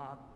Selamat.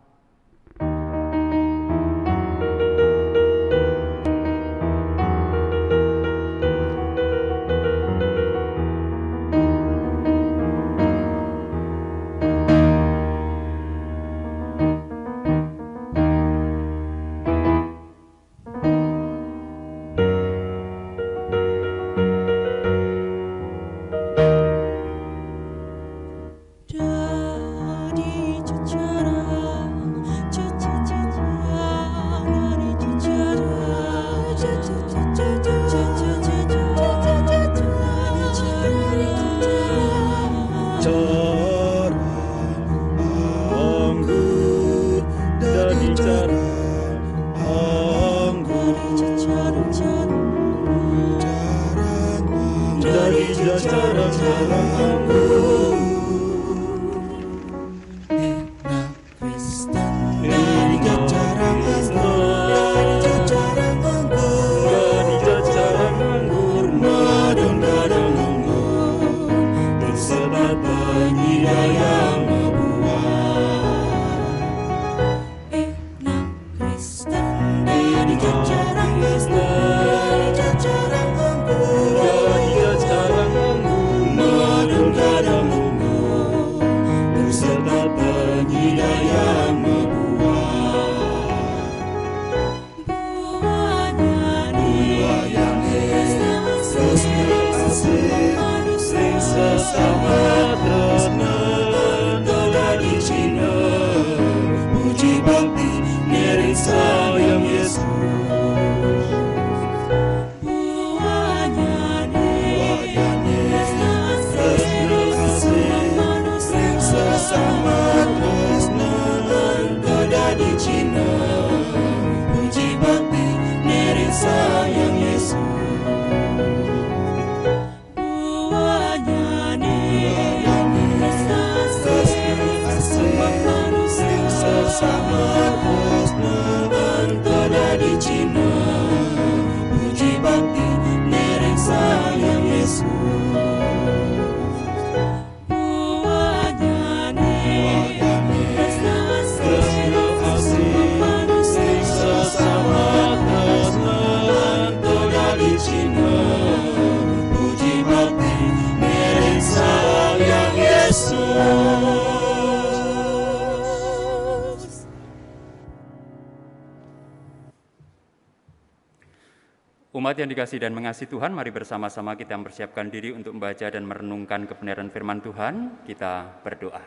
Umat yang dikasihi dan mengasihi Tuhan, mari bersama-sama kita mempersiapkan diri untuk membaca dan merenungkan kebenaran firman Tuhan. Kita berdoa.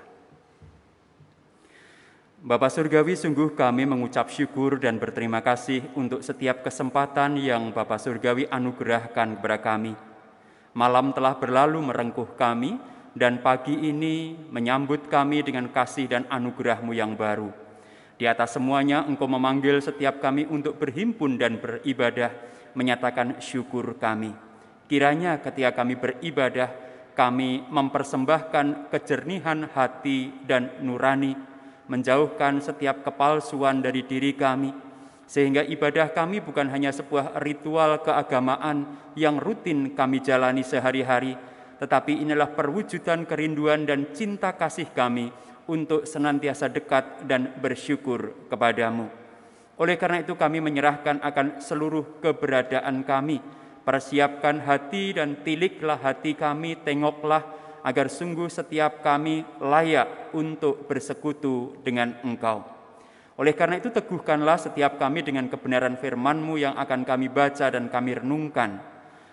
Bapa Surgawi, sungguh kami mengucap syukur dan berterima kasih untuk setiap kesempatan yang Bapa Surgawi anugerahkan kepada kami. Malam telah berlalu merengkuh kami, dan pagi ini menyambut kami dengan kasih dan anugerah-Mu yang baru. Di atas semuanya Engkau memanggil setiap kami untuk berhimpun dan beribadah, menyatakan syukur kami. Kiranya ketika kami beribadah, kami mempersembahkan kejernihan hati dan nurani, menjauhkan setiap kepalsuan dari diri kami, sehingga ibadah kami bukan hanya sebuah ritual keagamaan yang rutin kami jalani sehari-hari, tetapi inilah perwujudan kerinduan dan cinta kasih kami untuk senantiasa dekat dan bersyukur kepadamu. Oleh karena itu kami menyerahkan akan seluruh keberadaan kami. Persiapkan hati dan tiliklah hati kami, tengoklah agar sungguh setiap kami layak untuk bersekutu dengan Engkau. Oleh karena itu teguhkanlah setiap kami dengan kebenaran firman-Mu yang akan kami baca dan kami renungkan.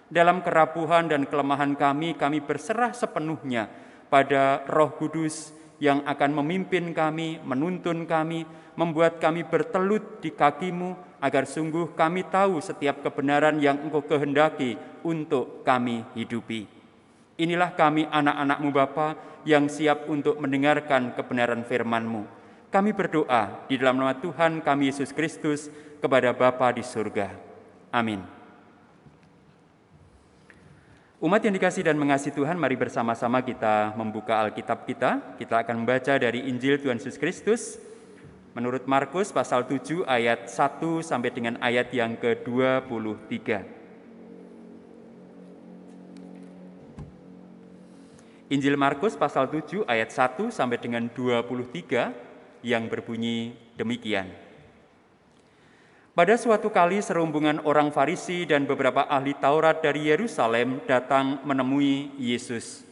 Dalam kerapuhan dan kelemahan kami berserah sepenuhnya pada Roh Kudus yang akan memimpin kami, menuntun kami, membuat kami bertelut di kaki-Mu, agar sungguh kami tahu setiap kebenaran yang Engkau kehendaki untuk kami hidupi. Inilah kami anak-anak-Mu Bapa yang siap untuk mendengarkan kebenaran firman-Mu. Kami berdoa di dalam nama Tuhan kami Yesus Kristus kepada Bapa di surga. Amin. Umat yang dikasihi dan mengasihi Tuhan, mari bersama-sama kita membuka Alkitab kita. Kita akan membaca dari Injil Tuhan Yesus Kristus menurut Markus pasal 7 ayat 1 sampai dengan ayat yang ke-23. Injil Markus pasal 7 ayat 1 sampai dengan 23 yang berbunyi demikian. Pada suatu kali serombongan orang Farisi dan beberapa ahli Taurat dari Yerusalem datang menemui Yesus.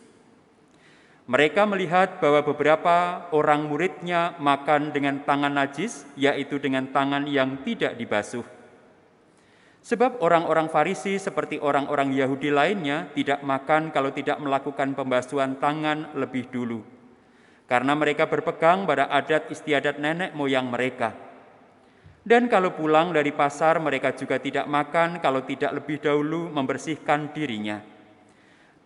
Mereka melihat bahwa beberapa orang muridnya makan dengan tangan najis, yaitu dengan tangan yang tidak dibasuh. Sebab orang-orang Farisi seperti orang-orang Yahudi lainnya tidak makan kalau tidak melakukan pembasuhan tangan lebih dulu, karena mereka berpegang pada adat istiadat nenek moyang mereka. Dan kalau pulang dari pasar, mereka juga tidak makan kalau tidak lebih dahulu membersihkan dirinya.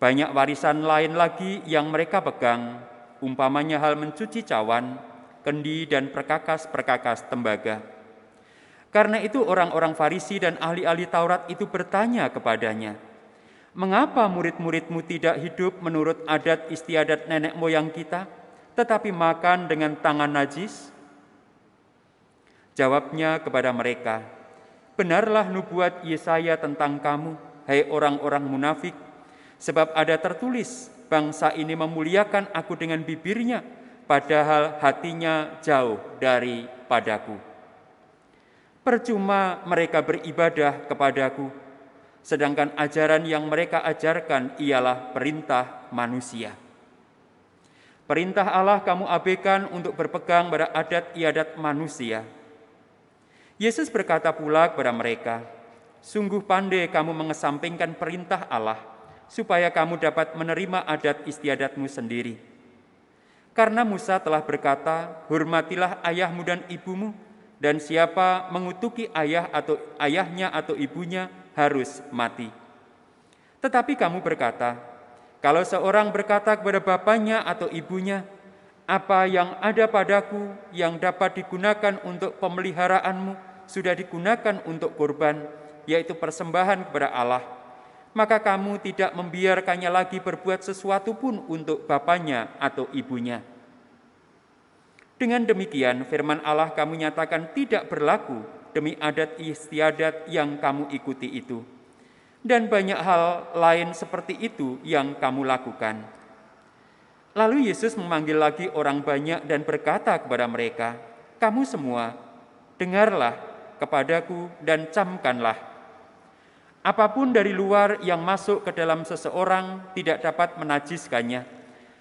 Banyak warisan lain lagi yang mereka pegang, umpamanya hal mencuci cawan, kendi, dan perkakas-perkakas tembaga. Karena itu orang-orang Farisi dan ahli-ahli Taurat itu bertanya kepadanya, "Mengapa murid-muridmu tidak hidup menurut adat istiadat nenek moyang kita, tetapi makan dengan tangan najis?" Jawabnya kepada mereka, "Benarlah nubuat Yesaya tentang kamu, hai orang-orang munafik, sebab ada tertulis, bangsa ini memuliakan aku dengan bibirnya, padahal hatinya jauh daripadaku. Percuma mereka beribadah kepadaku, sedangkan ajaran yang mereka ajarkan ialah perintah manusia. Perintah Allah kamu abaikan untuk berpegang pada adat iadat manusia." Yesus berkata pula kepada mereka, "Sungguh pandai kamu mengesampingkan perintah Allah, supaya kamu dapat menerima adat istiadatmu sendiri. Karena Musa telah berkata, hormatilah ayahmu dan ibumu, dan siapa mengutuki ayahnya atau ibunya harus mati. Tetapi kamu berkata, kalau seorang berkata kepada bapaknya atau ibunya, apa yang ada padaku yang dapat digunakan untuk pemeliharaanmu sudah digunakan untuk kurban, yaitu persembahan kepada Allah, maka kamu tidak membiarkannya lagi berbuat sesuatu pun untuk bapaknya atau ibunya. Dengan demikian firman Allah kamu nyatakan tidak berlaku demi adat istiadat yang kamu ikuti itu. Dan banyak hal lain seperti itu yang kamu lakukan." Lalu Yesus memanggil lagi orang banyak dan berkata kepada mereka, "Kamu semua, dengarlah kepadaku dan camkanlah. Apapun dari luar yang masuk ke dalam seseorang tidak dapat menajiskannya,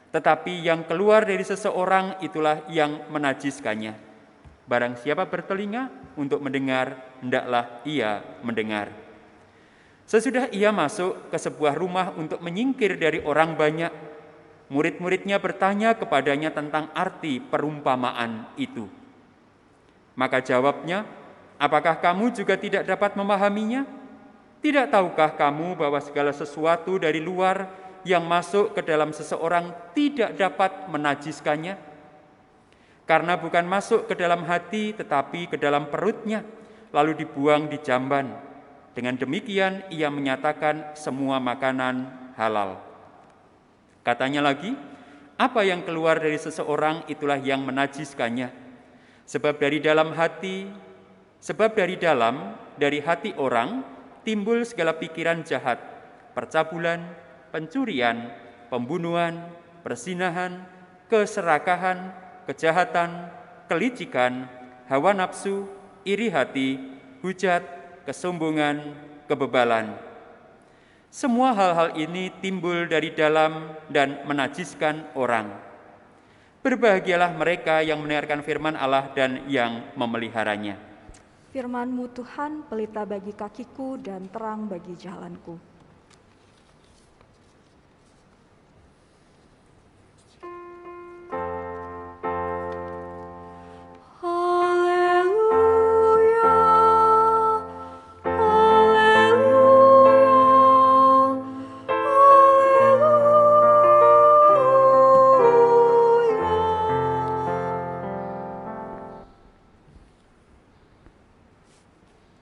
tetapi yang keluar dari seseorang itulah yang menajiskannya. Barang siapa bertelinga untuk mendengar, hendaklah ia mendengar." Sesudah ia masuk ke sebuah rumah untuk menyingkir dari orang banyak, murid-muridnya bertanya kepadanya tentang arti perumpamaan itu. Maka jawabnya, "Apakah kamu juga tidak dapat memahaminya? Tidak tahukah kamu bahwa segala sesuatu dari luar yang masuk ke dalam seseorang tidak dapat menajiskannya? Karena bukan masuk ke dalam hati tetapi ke dalam perutnya, lalu dibuang di jamban. Dengan demikian ia menyatakan semua makanan halal." Katanya lagi, "Apa yang keluar dari seseorang itulah yang menajiskannya. Sebab dari hati orang timbul segala pikiran jahat, percabulan, pencurian, pembunuhan, perzinahan, keserakahan, kejahatan, kelicikan, hawa nafsu, iri hati, hujat, kesombongan, kebebalan. Semua hal-hal ini timbul dari dalam dan menajiskan orang. Berbahagialah mereka yang mendengarkan firman Allah dan yang memeliharanya." Firman-Mu Tuhan, pelita bagi kakiku dan terang bagi jalanku.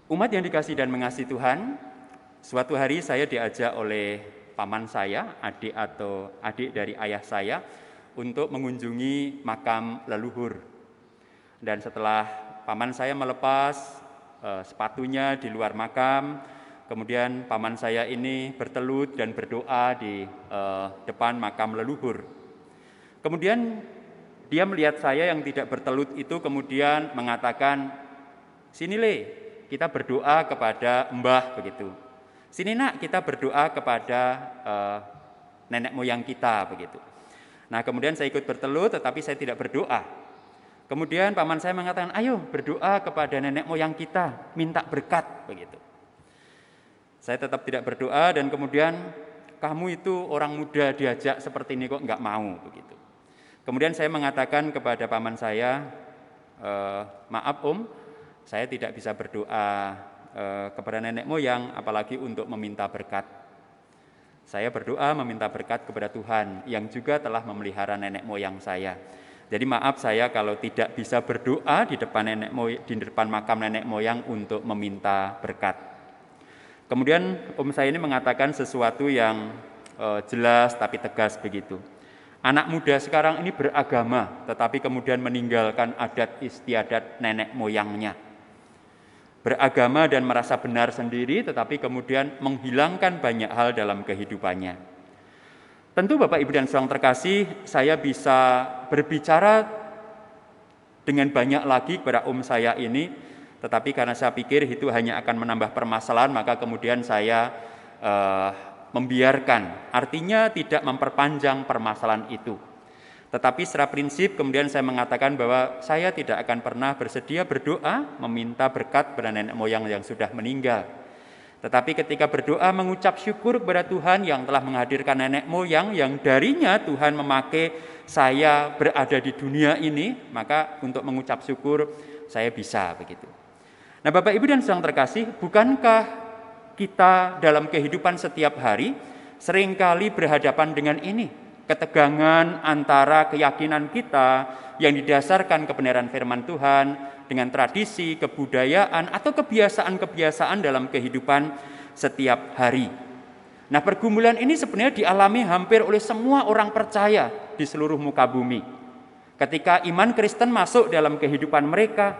Umat yang dikasihi dan mengasihi Tuhan, suatu hari saya diajak oleh paman saya, adik dari ayah saya, untuk mengunjungi makam leluhur. Dan setelah paman saya melepas sepatunya di luar makam, kemudian paman saya ini bertelut dan berdoa di depan makam leluhur. Kemudian Dia melihat saya yang tidak bertelut itu kemudian mengatakan, "Sini Le, kita berdoa kepada Mbah," begitu. "Sini Nak, kita berdoa kepada nenek moyang kita," begitu. Nah, kemudian saya ikut bertelut tetapi saya tidak berdoa. Kemudian paman saya mengatakan, "Ayo berdoa kepada nenek moyang kita, minta berkat," begitu. Saya tetap tidak berdoa dan kemudian, "Kamu itu orang muda diajak seperti ini kok enggak mau," begitu. Kemudian saya mengatakan kepada paman saya, "Maaf Om, saya tidak bisa berdoa kepada nenek moyang apalagi untuk meminta berkat. Saya berdoa meminta berkat kepada Tuhan yang juga telah memelihara nenek moyang saya. Jadi maaf saya kalau tidak bisa berdoa di depan makam nenek moyang untuk meminta berkat." Kemudian om saya ini mengatakan sesuatu yang jelas tapi tegas begitu. Anak muda sekarang ini beragama tetapi kemudian meninggalkan adat istiadat nenek moyangnya. Beragama dan merasa benar sendiri tetapi kemudian menghilangkan banyak hal dalam kehidupannya. Tentu Bapak Ibu dan Saudara terkasih, saya bisa berbicara dengan banyak lagi kepada om saya ini, tetapi karena saya pikir itu hanya akan menambah permasalahan, maka kemudian saya membiarkan. Artinya tidak memperpanjang permasalahan itu. Tetapi secara prinsip kemudian saya mengatakan bahwa saya tidak akan pernah bersedia berdoa meminta berkat kepada nenek moyang yang sudah meninggal. Tetapi ketika berdoa mengucap syukur kepada Tuhan yang telah menghadirkan nenek moyang yang darinya Tuhan memakai saya berada di dunia ini, maka untuk mengucap syukur saya bisa begitu. Nah Bapak Ibu dan Saudara terkasih, bukankah kita dalam kehidupan setiap hari seringkali berhadapan dengan ini, ketegangan antara keyakinan kita yang didasarkan kebenaran firman Tuhan dengan tradisi, kebudayaan atau kebiasaan-kebiasaan dalam kehidupan setiap hari. Nah, pergumulan ini sebenarnya dialami hampir oleh semua orang percaya di seluruh muka bumi. Ketika iman Kristen masuk dalam kehidupan mereka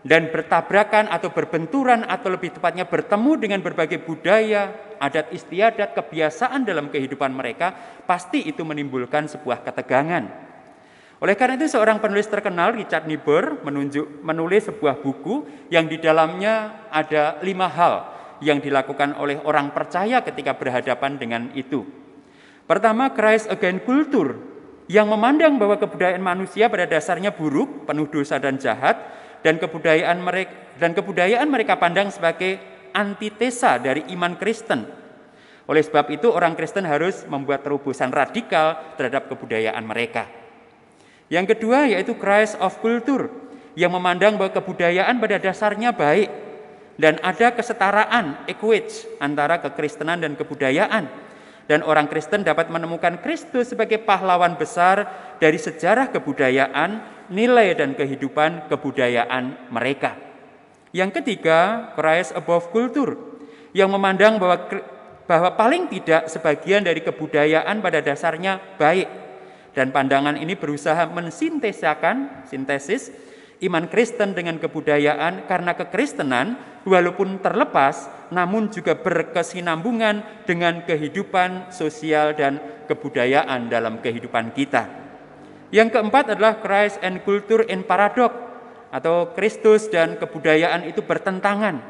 dan bertabrakan atau berbenturan atau lebih tepatnya bertemu dengan berbagai budaya, adat istiadat, kebiasaan dalam kehidupan mereka, pasti itu menimbulkan sebuah ketegangan. Oleh karena itu seorang penulis terkenal, Richard Niebuhr, menulis sebuah buku yang di dalamnya ada 5 hal yang dilakukan oleh orang percaya ketika berhadapan dengan itu. Pertama, Christ Against Culture, yang memandang bahwa kebudayaan manusia pada dasarnya buruk, penuh dosa dan jahat, dan kebudayaan mereka pandang sebagai antitesa dari iman Kristen. Oleh sebab itu orang Kristen harus membuat terobosan radikal terhadap kebudayaan mereka. Yang kedua yaitu Christ of Culture, yang memandang bahwa kebudayaan pada dasarnya baik dan ada kesetaraan equage antara kekristenan dan kebudayaan, dan orang Kristen dapat menemukan Kristus sebagai pahlawan besar dari sejarah kebudayaan, nilai dan kehidupan kebudayaan mereka. Yang ketiga, Christ above culture, yang memandang bahwa paling tidak sebagian dari kebudayaan pada dasarnya baik, dan pandangan ini berusaha sintesis iman Kristen dengan kebudayaan, karena kekristenan walaupun terlepas namun juga berkesinambungan dengan kehidupan sosial dan kebudayaan dalam kehidupan kita. Yang keempat adalah Christ and Culture in Paradox, atau Kristus dan kebudayaan itu bertentangan,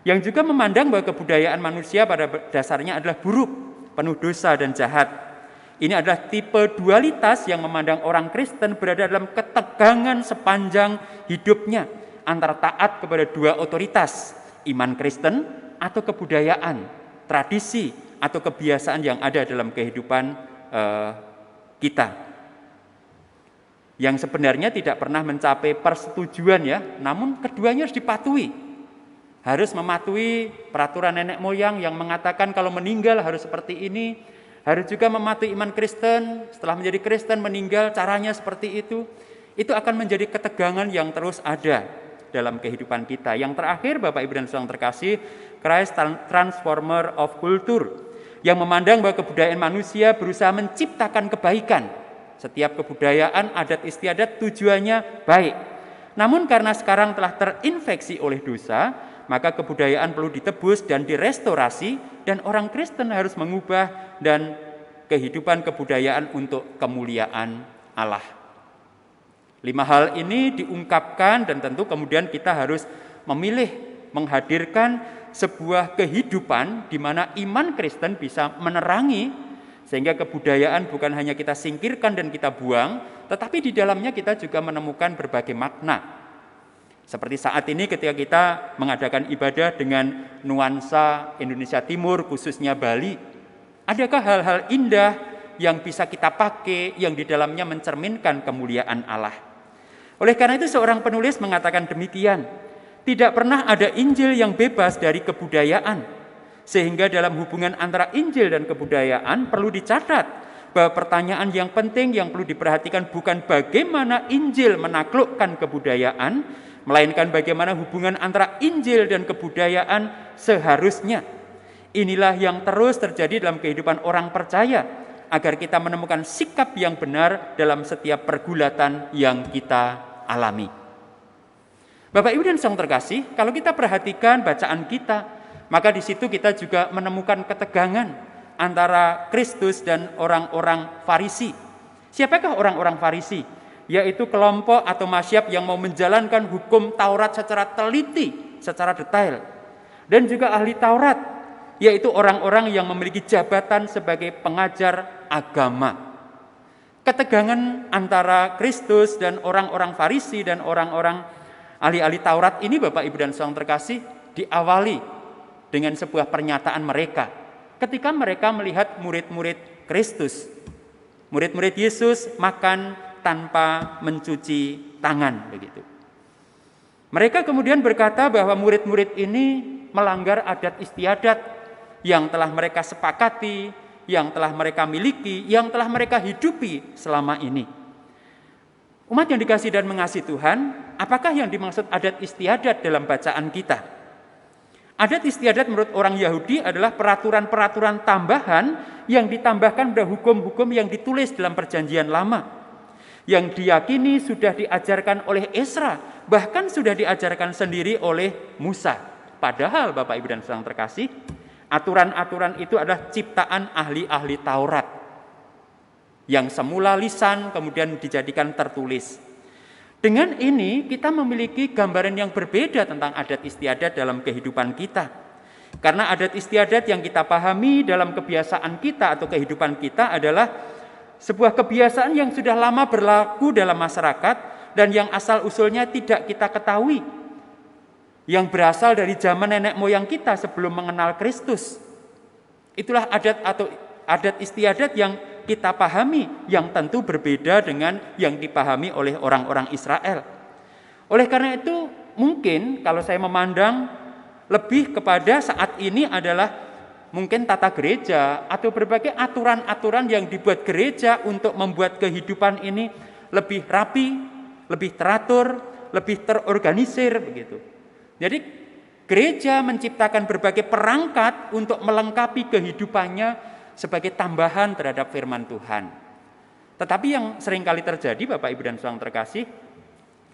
yang juga memandang bahwa kebudayaan manusia pada dasarnya adalah buruk, penuh dosa dan jahat. Ini adalah tipe dualitas yang memandang orang Kristen berada dalam ketegangan sepanjang hidupnya antara taat kepada dua otoritas, iman Kristen atau kebudayaan, tradisi atau kebiasaan yang ada dalam kehidupan kita. Yang sebenarnya tidak pernah mencapai persetujuan ya, namun keduanya harus dipatuhi. Harus mematuhi peraturan nenek moyang yang mengatakan kalau meninggal harus seperti ini, harus juga mematuhi iman Kristen, setelah menjadi Kristen meninggal caranya seperti itu. Itu akan menjadi ketegangan yang terus ada dalam kehidupan kita. Yang terakhir Bapak Ibu dan Saudara terkasih, Christ Transformer of Culture, yang memandang bahwa kebudayaan manusia berusaha menciptakan kebaikan. Setiap kebudayaan, adat istiadat tujuannya baik. Namun karena sekarang telah terinfeksi oleh dosa, maka kebudayaan perlu ditebus dan direstorasi, dan orang Kristen harus mengubah dan kehidupan kebudayaan untuk kemuliaan Allah. 5 hal ini diungkapkan dan tentu kemudian kita harus memilih menghadirkan sebuah kehidupan di mana iman Kristen bisa menerangi, sehingga kebudayaan bukan hanya kita singkirkan dan kita buang, tetapi di dalamnya kita juga menemukan berbagai makna. Seperti saat ini ketika kita mengadakan ibadah dengan nuansa Indonesia Timur, khususnya Bali, adakah hal-hal indah yang bisa kita pakai yang di dalamnya mencerminkan kemuliaan Allah? Oleh karena itu seorang penulis mengatakan demikian, tidak pernah ada Injil yang bebas dari kebudayaan, sehingga dalam hubungan antara Injil dan kebudayaan perlu dicatat bahwa pertanyaan yang penting yang perlu diperhatikan bukan bagaimana Injil menaklukkan kebudayaan, melainkan bagaimana hubungan antara Injil dan kebudayaan seharusnya. Inilah yang terus terjadi dalam kehidupan orang percaya, agar kita menemukan sikap yang benar dalam setiap pergulatan yang kita alami. Bapak Ibu dan Saudara terkasih, kalau kita perhatikan bacaan kita, maka di situ kita juga menemukan ketegangan antara Kristus dan orang-orang Farisi. Siapakah orang-orang Farisi? Yaitu kelompok atau masyhab yang mau menjalankan hukum Taurat secara teliti, secara detail. Dan juga ahli Taurat, yaitu orang-orang yang memiliki jabatan sebagai pengajar agama. Ketegangan antara Kristus dan orang-orang Farisi dan orang-orang ahli-ahli Taurat ini, Bapak Ibu dan Saudara terkasih, diawali dengan sebuah pernyataan mereka ketika mereka melihat murid-murid Kristus. Murid-murid Yesus makan tanpa mencuci tangan, begitu. Mereka kemudian berkata bahwa murid-murid ini melanggar adat istiadat yang telah mereka sepakati, yang telah mereka miliki, yang telah mereka hidupi selama ini. Umat yang dikasihi dan mengasihi Tuhan, apakah yang dimaksud adat istiadat dalam bacaan kita? Adat istiadat menurut orang Yahudi adalah peraturan-peraturan tambahan yang ditambahkan pada hukum-hukum yang ditulis dalam Perjanjian Lama, yang diyakini sudah diajarkan oleh Ezra, bahkan sudah diajarkan sendiri oleh Musa. Padahal Bapak Ibu dan Saudara terkasih, aturan-aturan itu adalah ciptaan ahli-ahli Taurat, yang semula lisan kemudian dijadikan tertulis. Dengan ini kita memiliki gambaran yang berbeda tentang adat istiadat dalam kehidupan kita. Karena adat istiadat yang kita pahami dalam kebiasaan kita atau kehidupan kita adalah sebuah kebiasaan yang sudah lama berlaku dalam masyarakat dan yang asal-usulnya tidak kita ketahui, yang berasal dari zaman nenek moyang kita sebelum mengenal Kristus. Itulah adat atau adat istiadat yang kita pahami, yang tentu berbeda dengan yang dipahami oleh orang-orang Israel. Oleh karena itu, mungkin kalau saya memandang lebih kepada saat ini adalah mungkin tata gereja atau berbagai aturan-aturan yang dibuat gereja untuk membuat kehidupan ini lebih rapi, lebih teratur, lebih terorganisir, begitu. Jadi gereja menciptakan berbagai perangkat untuk melengkapi kehidupannya sebagai tambahan terhadap firman Tuhan. Tetapi yang seringkali terjadi, Bapak Ibu dan Saudara terkasih,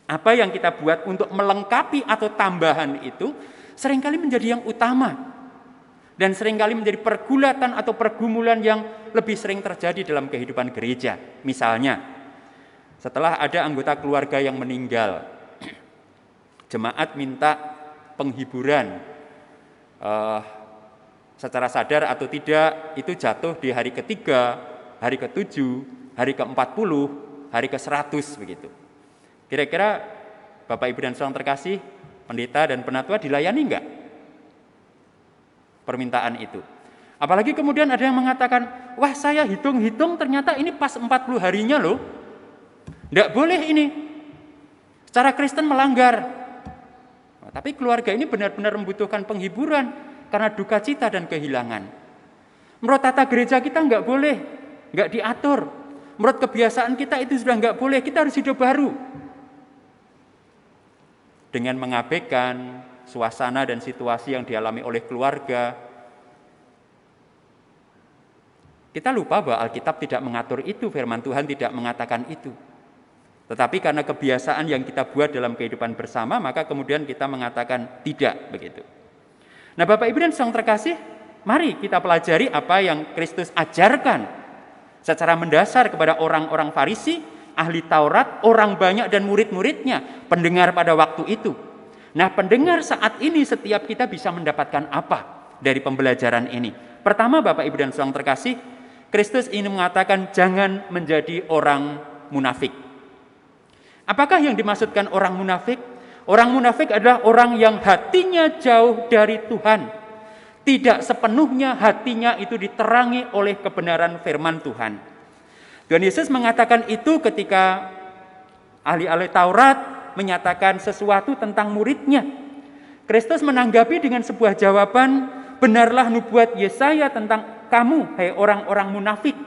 apa yang kita buat untuk melengkapi atau tambahan itu seringkali menjadi yang utama, dan seringkali menjadi pergulatan atau pergumulan yang lebih sering terjadi dalam kehidupan gereja. Misalnya, setelah ada anggota keluarga yang meninggal, jemaat minta penghiburan, secara sadar atau tidak, itu jatuh di hari ketiga, hari ke-7, hari ke-40, hari ke-100, begitu. Kira-kira Bapak Ibu dan Saudara terkasih, pendeta dan penatua dilayani enggak permintaan itu? Apalagi kemudian ada yang mengatakan, wah saya hitung-hitung ternyata ini pas 40 harinya loh. Enggak boleh ini. Secara Kristen melanggar. Nah, tapi keluarga ini benar-benar membutuhkan penghiburan karena duka cita dan kehilangan. Menurut tata gereja kita enggak boleh, enggak diatur. Menurut kebiasaan kita itu sudah enggak boleh, kita harus hidup baru. Dengan mengabaikan suasana dan situasi yang dialami oleh keluarga, kita lupa bahwa Alkitab tidak mengatur itu, firman Tuhan tidak mengatakan itu. Tetapi karena kebiasaan yang kita buat dalam kehidupan bersama, maka kemudian kita mengatakan tidak, begitu. Nah Bapak Ibu dan Saudara terkasih, mari kita pelajari apa yang Kristus ajarkan secara mendasar kepada orang-orang Farisi ahli Taurat, orang banyak dan murid-muridnya, pendengar pada waktu itu. Nah, pendengar saat ini setiap kita bisa mendapatkan apa dari pembelajaran ini? Pertama, Bapak Ibu dan Saudara terkasih, Kristus ini mengatakan jangan menjadi orang munafik. Apakah yang dimaksudkan orang munafik? Orang munafik adalah orang yang hatinya jauh dari Tuhan. Tidak sepenuhnya hatinya itu diterangi oleh kebenaran firman Tuhan. Tuhan Yesus mengatakan itu ketika ahli-ahli Taurat menyatakan sesuatu tentang muridnya. Kristus menanggapi dengan sebuah jawaban, benarlah nubuat Yesaya tentang kamu, hai orang-orang munafik.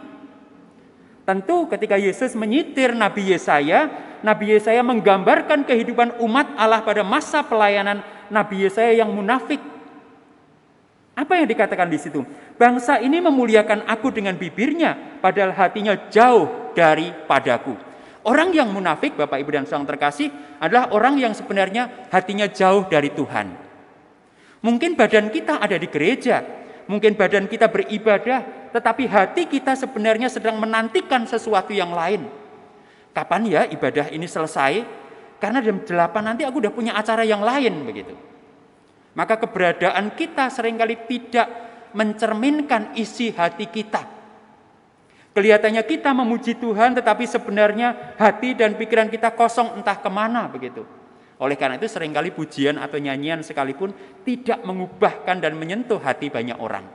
Tentu ketika Yesus menyitir Nabi Yesaya menggambarkan kehidupan umat Allah pada masa pelayanan Nabi Yesaya yang munafik. Apa yang dikatakan di situ? Bangsa ini memuliakan aku dengan bibirnya, padahal hatinya jauh daripadaku. Orang yang munafik, Bapak Ibu dan Saudara terkasih, adalah orang yang sebenarnya hatinya jauh dari Tuhan. Mungkin badan kita ada di gereja, mungkin badan kita beribadah, tetapi hati kita sebenarnya sedang menantikan sesuatu yang lain. Kapan ya ibadah ini selesai? Karena jam 8 nanti aku udah punya acara yang lain, begitu. Maka keberadaan kita seringkali tidak mencerminkan isi hati kita. Kelihatannya kita memuji Tuhan, tetapi sebenarnya hati dan pikiran kita kosong entah kemana, begitu. Oleh karena itu seringkali pujian atau nyanyian sekalipun tidak mengubahkan dan menyentuh hati banyak orang.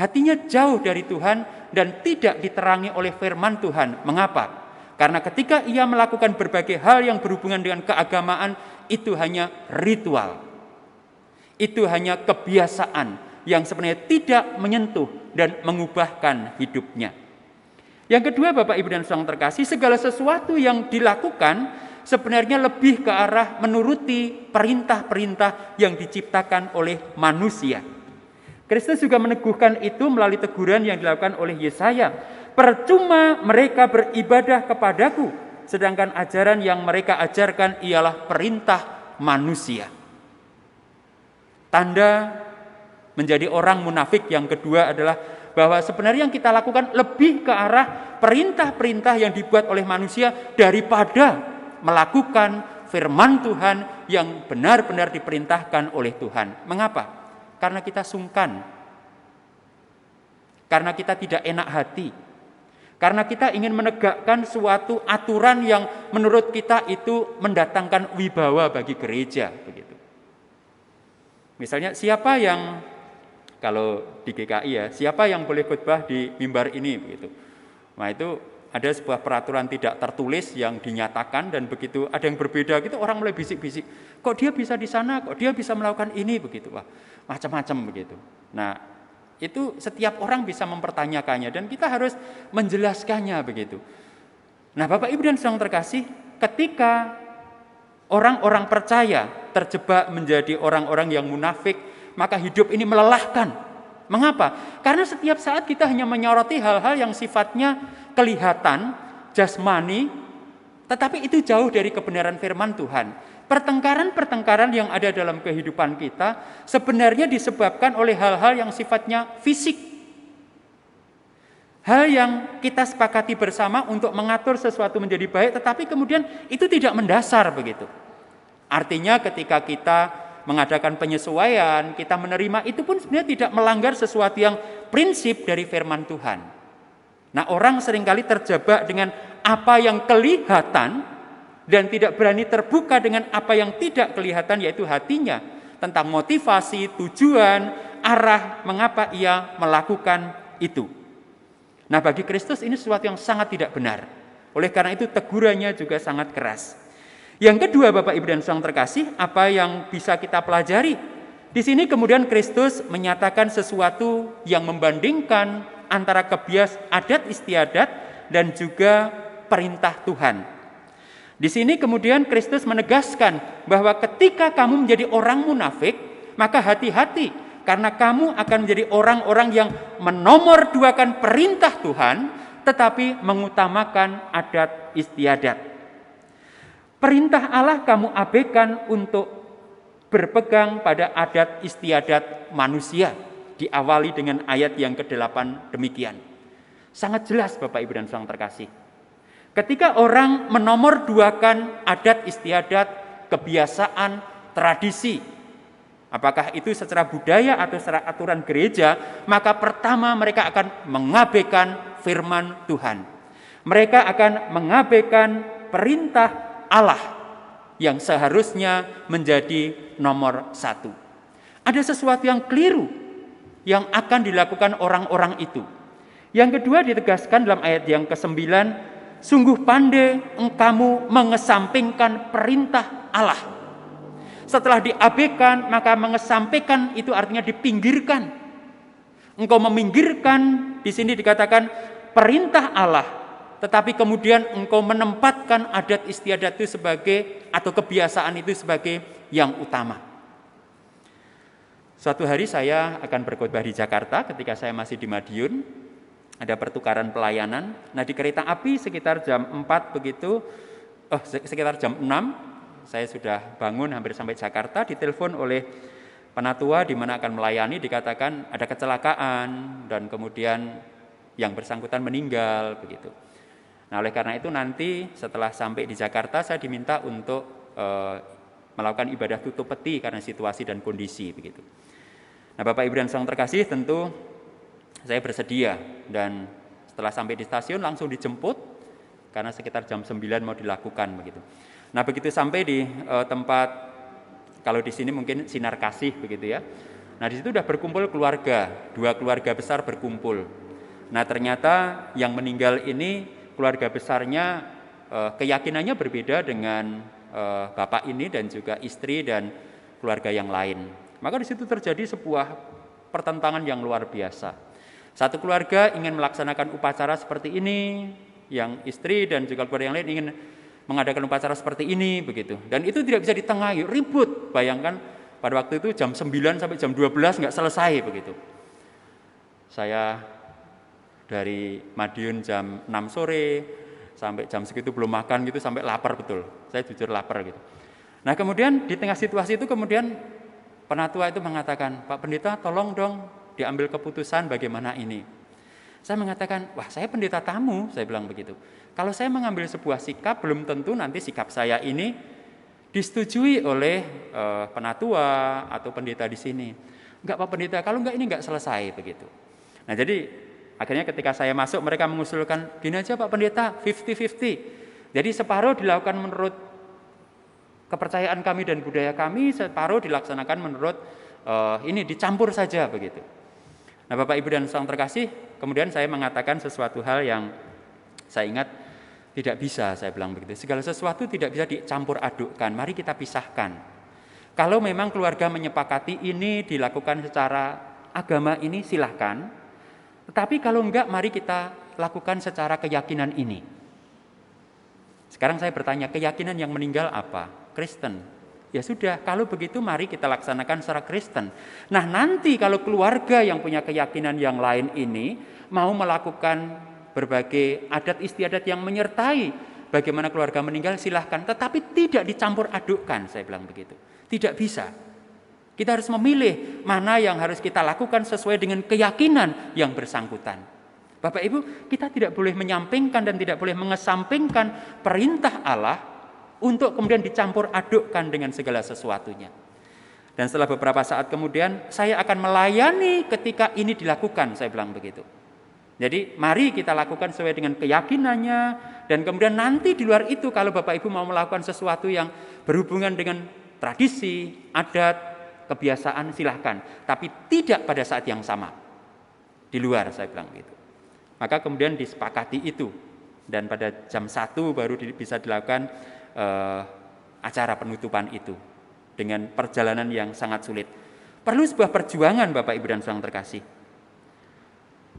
Hatinya jauh dari Tuhan dan tidak diterangi oleh firman Tuhan. Mengapa? Karena ketika ia melakukan berbagai hal yang berhubungan dengan keagamaan, itu hanya ritual. Itu hanya kebiasaan yang sebenarnya tidak menyentuh dan mengubahkan hidupnya. Yang kedua, Bapak Ibu dan Saudara terkasih, segala sesuatu yang dilakukan sebenarnya lebih ke arah menuruti perintah-perintah yang diciptakan oleh manusia. Kristus juga meneguhkan itu melalui teguran yang dilakukan oleh Yesaya. Percuma mereka beribadah kepadaku, sedangkan ajaran yang mereka ajarkan ialah perintah manusia. Tanda menjadi orang munafik yang kedua adalah bahwa sebenarnya yang kita lakukan lebih ke arah perintah-perintah yang dibuat oleh manusia daripada melakukan firman Tuhan yang benar-benar diperintahkan oleh Tuhan. Mengapa? Karena kita sungkan. Karena kita tidak enak hati. Karena kita ingin menegakkan suatu aturan yang menurut kita itu mendatangkan wibawa bagi gereja, begitu. Misalnya siapa yang, kalau di GKI ya, siapa yang boleh khotbah di mimbar ini, begitu. Nah itu ada sebuah peraturan tidak tertulis yang dinyatakan, dan begitu ada yang berbeda gitu orang mulai bisik-bisik, kok dia bisa di sana, kok dia bisa melakukan ini, begitu. Wah, macam-macam begitu. Nah itu setiap orang bisa mempertanyakannya dan kita harus menjelaskannya, begitu. Nah Bapak Ibu dan Saudara terkasih, ketika orang-orang percaya terjebak menjadi orang-orang yang munafik, maka hidup ini melelahkan. Mengapa? Karena setiap saat kita hanya menyoroti hal-hal yang sifatnya kelihatan, jasmani, tetapi itu jauh dari kebenaran firman Tuhan. Pertengkaran-pertengkaran yang ada dalam kehidupan kita sebenarnya disebabkan oleh hal-hal yang sifatnya fisik. Hal yang kita sepakati bersama untuk mengatur sesuatu menjadi baik, tetapi kemudian itu tidak mendasar, begitu. Artinya ketika kita mengadakan penyesuaian, kita menerima, itu pun sebenarnya tidak melanggar sesuatu yang prinsip dari firman Tuhan. Nah, orang seringkali terjebak dengan apa yang kelihatan dan tidak berani terbuka dengan apa yang tidak kelihatan, yaitu hatinya, tentang motivasi, tujuan, arah, mengapa ia melakukan itu. Nah, bagi Kristus ini sesuatu yang sangat tidak benar. Oleh karena itu tegurannya juga sangat keras. Yang kedua, Bapak Ibu dan Saudara terkasih, apa yang bisa kita pelajari? Di sini kemudian Kristus menyatakan sesuatu yang membandingkan antara adat istiadat dan juga perintah Tuhan. Di sini kemudian Kristus menegaskan bahwa ketika kamu menjadi orang munafik, maka hati-hati, karena kamu akan menjadi orang-orang yang menomorduakan perintah Tuhan, tetapi mengutamakan adat istiadat. Perintah Allah kamu abaikan untuk berpegang pada adat istiadat manusia. Diawali dengan ayat yang ke-8 demikian. Sangat jelas Bapak Ibu dan Saudara terkasih. Ketika orang menomorduakan adat istiadat, kebiasaan, tradisi, apakah itu secara budaya atau secara aturan gereja, maka pertama mereka akan mengabaikan firman Tuhan. Mereka akan mengabaikan perintah Allah yang seharusnya menjadi nomor satu. Ada sesuatu yang keliru yang akan dilakukan orang-orang itu. Yang kedua ditegaskan dalam ayat yang ke-9, sungguh pandai engkamu mengesampingkan perintah Allah. Setelah diabaikan, maka mengesampingkan itu artinya dipinggirkan. Engkau meminggirkan, di sini dikatakan perintah Allah, tetapi kemudian engkau menempatkan adat istiadat itu sebagai, atau kebiasaan itu sebagai yang utama. Suatu hari saya akan berkhotbah di Jakarta ketika saya masih di Madiun. Ada pertukaran pelayanan. Nah, di kereta api sekitar jam 4 begitu, sekitar jam 6, saya sudah bangun hampir sampai Jakarta, ditelepon oleh penatua di mana akan melayani, dikatakan ada kecelakaan dan kemudian yang bersangkutan meninggal begitu. Nah, oleh karena itu nanti setelah sampai di Jakarta saya diminta untuk melakukan ibadah tutup peti karena situasi dan kondisi begitu. Nah, Bapak Ibu dan saudara terkasih, tentu saya bersedia dan setelah sampai di stasiun langsung dijemput karena sekitar jam 9 mau dilakukan begitu. Nah, begitu sampai di tempat, kalau di sini mungkin Sinar Kasih begitu ya. Nah, di situ udah berkumpul keluarga, 2 keluarga besar berkumpul. Nah, ternyata yang meninggal ini keluarga besarnya keyakinannya berbeda dengan bapak ini dan juga istri dan keluarga yang lain. Maka di situ terjadi sebuah pertentangan yang luar biasa. Satu keluarga ingin melaksanakan upacara seperti ini, yang istri dan juga keluarga yang lain ingin mengadakan upacara seperti ini begitu. Dan itu tidak bisa ditengahi, ribut. Bayangkan pada waktu itu jam 9 sampai jam 12 nggak selesai begitu. Saya dari Madiun jam 6 sore sampai jam segitu belum makan gitu, sampai lapar betul. Saya jujur lapar gitu. Nah, kemudian di tengah situasi itu kemudian penatua itu mengatakan, "Pak Pendeta, tolong dong diambil keputusan bagaimana ini." Saya mengatakan, "Wah, saya pendeta tamu," saya bilang begitu. "Kalau saya mengambil sebuah sikap, belum tentu nanti sikap saya ini disetujui oleh penatua atau pendeta di sini." "Enggak, Pak Pendeta, kalau enggak ini enggak selesai," begitu. Nah, jadi akhirnya ketika saya masuk, mereka mengusulkan, "Gini aja Pak Pendeta, 50-50. Jadi separuh dilakukan menurut kepercayaan kami dan budaya kami, separuh dilaksanakan menurut ini dicampur saja," begitu. Nah, Bapak Ibu dan saudara terkasih, kemudian saya mengatakan sesuatu hal yang saya ingat, tidak bisa, saya bilang begitu. Segala sesuatu tidak bisa dicampur adukkan, mari kita pisahkan. Kalau memang keluarga menyepakati ini dilakukan secara agama ini, silahkan. Tetapi kalau enggak, mari kita lakukan secara keyakinan ini. Sekarang saya bertanya, keyakinan yang meninggal apa? Kristen. Ya sudah, kalau begitu mari kita laksanakan secara Kristen. Nah, nanti kalau keluarga yang punya keyakinan yang lain ini mau melakukan berbagai adat istiadat yang menyertai bagaimana keluarga meninggal, silahkan. Tetapi tidak dicampur adukkan, saya bilang begitu. Tidak bisa. Kita harus memilih mana yang harus kita lakukan sesuai dengan keyakinan yang bersangkutan. Bapak Ibu, kita tidak boleh menyampingkan dan tidak boleh mengesampingkan perintah Allah untuk kemudian dicampur adukkan dengan segala sesuatunya. Dan setelah beberapa saat kemudian, saya akan melayani ketika ini dilakukan, saya bilang begitu. Jadi mari kita lakukan sesuai dengan keyakinannya, dan kemudian nanti di luar itu kalau Bapak Ibu mau melakukan sesuatu yang berhubungan dengan tradisi, adat, kebiasaan, silahkan. Tapi tidak pada saat yang sama. Di luar, saya bilang begitu. Maka kemudian disepakati itu, dan pada jam 1 baru bisa dilakukan acara penutupan itu dengan perjalanan yang sangat sulit. Perlu sebuah perjuangan, Bapak Ibu dan saudara terkasih.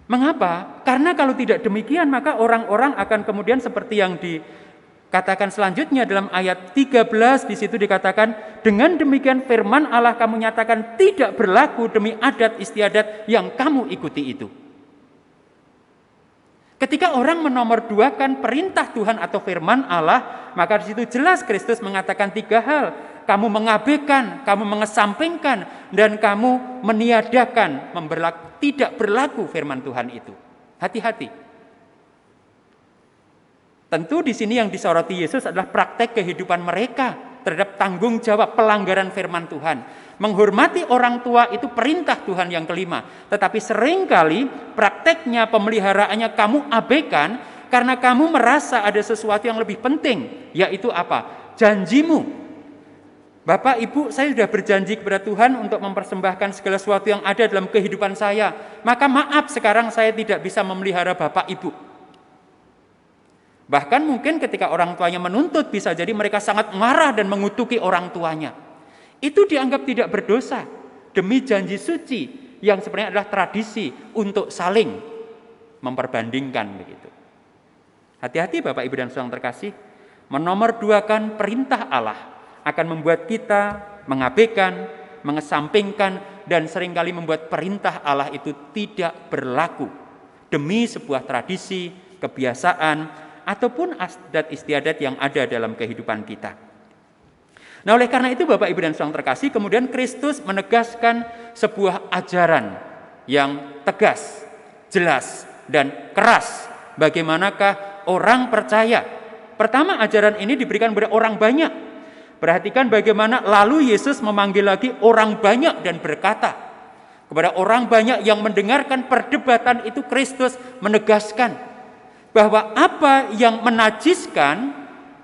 Mengapa? Karena kalau tidak demikian maka orang-orang akan kemudian seperti yang dikatakan selanjutnya dalam ayat 13, di situ dikatakan, "Dengan demikian firman Allah kamu nyatakan tidak berlaku demi adat istiadat yang kamu ikuti itu." Ketika orang menomorduakan perintah Tuhan atau firman Allah, maka di situ jelas Kristus mengatakan 3 hal. Kamu mengabaikan, kamu mengesampingkan, dan kamu meniadakan, tidak berlaku firman Tuhan itu. Hati-hati. Tentu di sini yang disoroti Yesus adalah praktek kehidupan mereka terhadap tanggung jawab pelanggaran firman Tuhan. Menghormati orang tua itu perintah Tuhan yang kelima. Tetapi seringkali prakteknya, pemeliharaannya kamu abaikan karena kamu merasa ada sesuatu yang lebih penting. Yaitu apa? Janjimu. Bapak, Ibu, saya sudah berjanji kepada Tuhan untuk mempersembahkan segala sesuatu yang ada dalam kehidupan saya. Maka maaf, sekarang saya tidak bisa memelihara Bapak, Ibu. Bahkan mungkin ketika orang tuanya menuntut, bisa jadi mereka sangat marah dan mengutuki orang tuanya. Itu dianggap tidak berdosa demi janji suci yang sebenarnya adalah tradisi untuk saling memperbandingkan begitu. Hati-hati Bapak, Ibu dan Saudara terkasih, menomorduakan perintah Allah akan membuat kita mengabaikan, mengesampingkan, dan seringkali membuat perintah Allah itu tidak berlaku demi sebuah tradisi, kebiasaan, ataupun adat istiadat yang ada dalam kehidupan kita. Nah, oleh karena itu Bapak, Ibu dan Saudara terkasih, kemudian Kristus menegaskan sebuah ajaran yang tegas, jelas, dan keras. Bagaimanakah orang percaya? Pertama, ajaran ini diberikan kepada orang banyak. Perhatikan bagaimana lalu Yesus memanggil lagi orang banyak dan berkata kepada orang banyak yang mendengarkan perdebatan itu, Kristus menegaskan bahwa apa yang menajiskan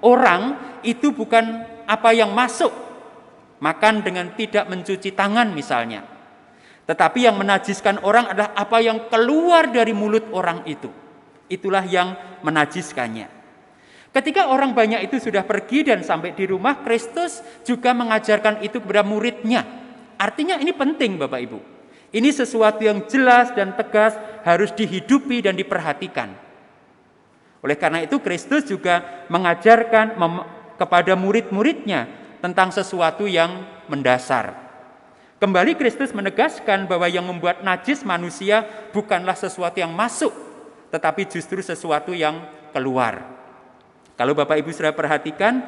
orang itu bukan apa yang masuk, makan dengan tidak mencuci tangan misalnya. Tetapi yang menajiskan orang adalah apa yang keluar dari mulut orang itu. Itulah yang menajiskannya. Ketika orang banyak itu sudah pergi dan sampai di rumah, Kristus juga mengajarkan itu kepada muridnya. Artinya ini penting Bapak Ibu. Ini sesuatu yang jelas dan tegas, harus dihidupi dan diperhatikan. Oleh karena itu Kristus juga mengajarkan kepada murid-muridnya tentang sesuatu yang mendasar. Kembali Kristus menegaskan bahwa yang membuat najis manusia bukanlah sesuatu yang masuk, tetapi justru sesuatu yang keluar. Kalau Bapak Ibu sudah perhatikan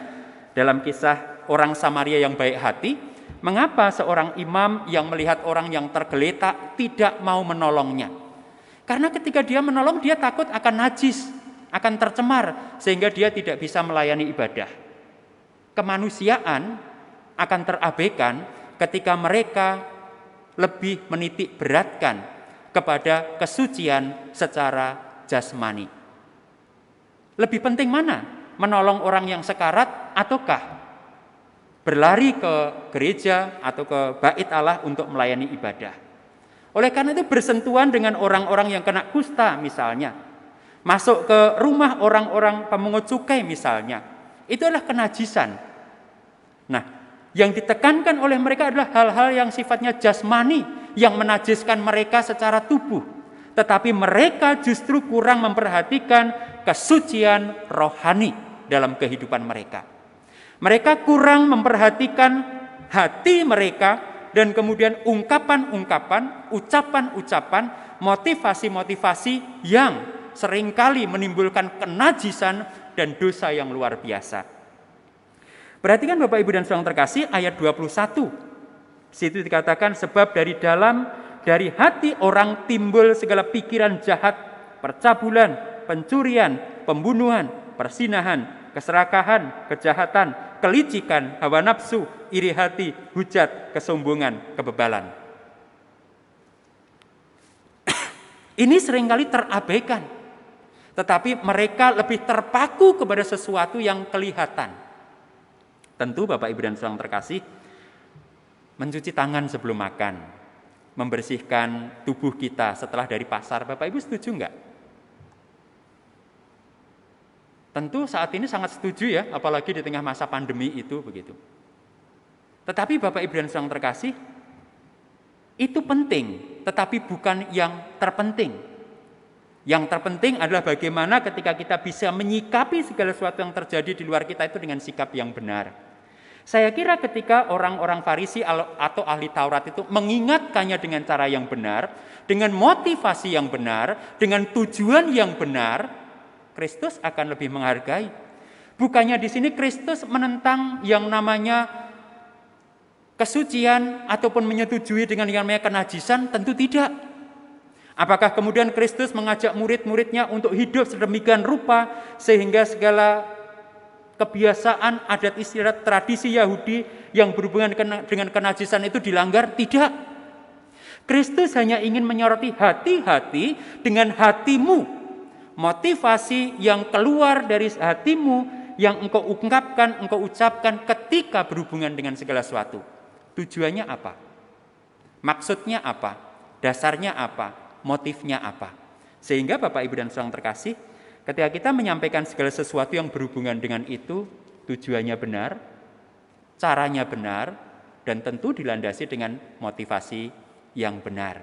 dalam kisah orang Samaria yang baik hati, mengapa seorang imam yang melihat orang yang tergeletak tidak mau menolongnya? Karena ketika dia menolong, dia takut akan najis, akan tercemar, sehingga dia tidak bisa melayani ibadah. Kemanusiaan akan terabaikan ketika mereka lebih menitik beratkan kepada kesucian secara jasmani. Lebih penting mana? Menolong orang yang sekarat ataukah berlari ke gereja atau ke bait Allah untuk melayani ibadah? Oleh karena itu bersentuhan dengan orang-orang yang kena kusta misalnya, masuk ke rumah orang-orang pemungut cukai misalnya, itu adalah kenajisan. Nah, yang ditekankan oleh mereka adalah hal-hal yang sifatnya jasmani, yang menajiskan mereka secara tubuh. Tetapi mereka justru kurang memperhatikan kesucian rohani dalam kehidupan mereka. Mereka kurang memperhatikan hati mereka dan kemudian ungkapan-ungkapan, ucapan-ucapan, motivasi-motivasi yang seringkali menimbulkan kenajisan dan dosa yang luar biasa. Perhatikan Bapak Ibu dan Saudara terkasih ayat 21. Situ dikatakan sebab dari hati orang timbul segala pikiran jahat, percabulan, pencurian, pembunuhan, persinahan, keserakahan, kejahatan, kelicikan, hawa nafsu, iri hati, hujat, kesombongan, kebebalan. Ini seringkali terabaikan. Tetapi mereka lebih terpaku kepada sesuatu yang kelihatan. Tentu Bapak Ibu dan Saudara terkasih, mencuci tangan sebelum makan, membersihkan tubuh kita setelah dari pasar, Bapak Ibu setuju enggak? Tentu saat ini sangat setuju ya, apalagi di tengah masa pandemi itu begitu. Tetapi Bapak Ibu dan Saudara terkasih, itu penting, tetapi bukan yang terpenting. Yang terpenting adalah bagaimana ketika kita bisa menyikapi segala sesuatu yang terjadi di luar kita itu dengan sikap yang benar. Saya kira ketika orang-orang Farisi atau ahli Taurat itu mengingatkannya dengan cara yang benar, dengan motivasi yang benar, dengan tujuan yang benar, Kristus akan lebih menghargai. Bukannya di sini Kristus menentang yang namanya kesucian ataupun menyetujui dengan yang namanya kenajisan, tentu tidak. Apakah kemudian Kristus mengajak murid-muridnya untuk hidup sedemikian rupa sehingga segala kebiasaan, adat istiadat, tradisi Yahudi yang berhubungan dengan kenajisan itu dilanggar? Tidak. Kristus hanya ingin menyoroti hati-hati dengan hatimu. Motivasi yang keluar dari hatimu yang engkau ungkapkan, engkau ucapkan ketika berhubungan dengan segala sesuatu. Tujuannya apa? Maksudnya apa? Dasarnya apa? Motifnya apa? Sehingga Bapak, Ibu, dan Saudara terkasih, ketika kita menyampaikan segala sesuatu yang berhubungan dengan itu, tujuannya benar, caranya benar, dan tentu dilandasi dengan motivasi yang benar.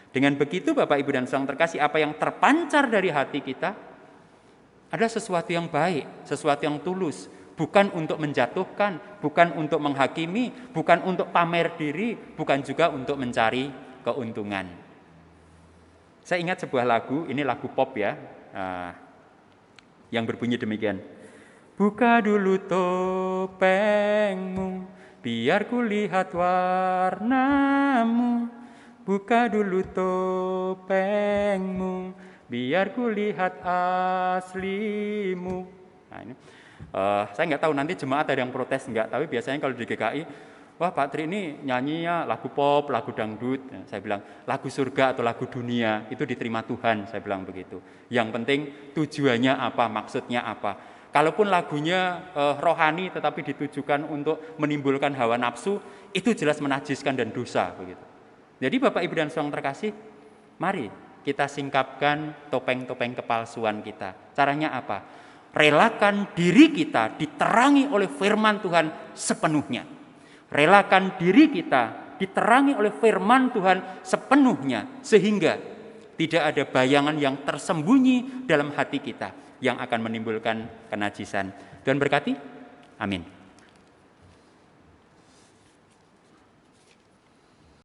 Dengan begitu Bapak, Ibu, dan Saudara terkasih, apa yang terpancar dari hati kita ada sesuatu yang baik, sesuatu yang tulus, bukan untuk menjatuhkan, bukan untuk menghakimi, bukan untuk pamer diri, bukan juga untuk mencari keuntungan. Saya ingat sebuah lagu, ini lagu pop ya, yang berbunyi demikian. Buka dulu topengmu, biar kulihat warnamu. Buka dulu topengmu, biar kulihat aslimu. Nah, ini saya nggak tahu nanti jemaat ada yang protes nggak, tapi biasanya kalau di GKI, wah Pak Tri ini nyanyinya lagu pop, lagu dangdut. Nah, saya bilang lagu surga atau lagu dunia itu diterima Tuhan, saya bilang begitu. Yang penting tujuannya apa, maksudnya apa. Kalaupun lagunya rohani tetapi ditujukan untuk menimbulkan hawa nafsu, itu jelas menajiskan dan dosa begitu. Jadi Bapak, Ibu, dan Saudara terkasih, mari kita singkapkan topeng-topeng kepalsuan kita. Caranya apa? Relakan diri kita diterangi oleh firman Tuhan sepenuhnya. Relakan diri kita diterangi oleh firman Tuhan sepenuhnya, sehingga tidak ada bayangan yang tersembunyi dalam hati kita yang akan menimbulkan kenajisan. Tuhan berkati. Amin.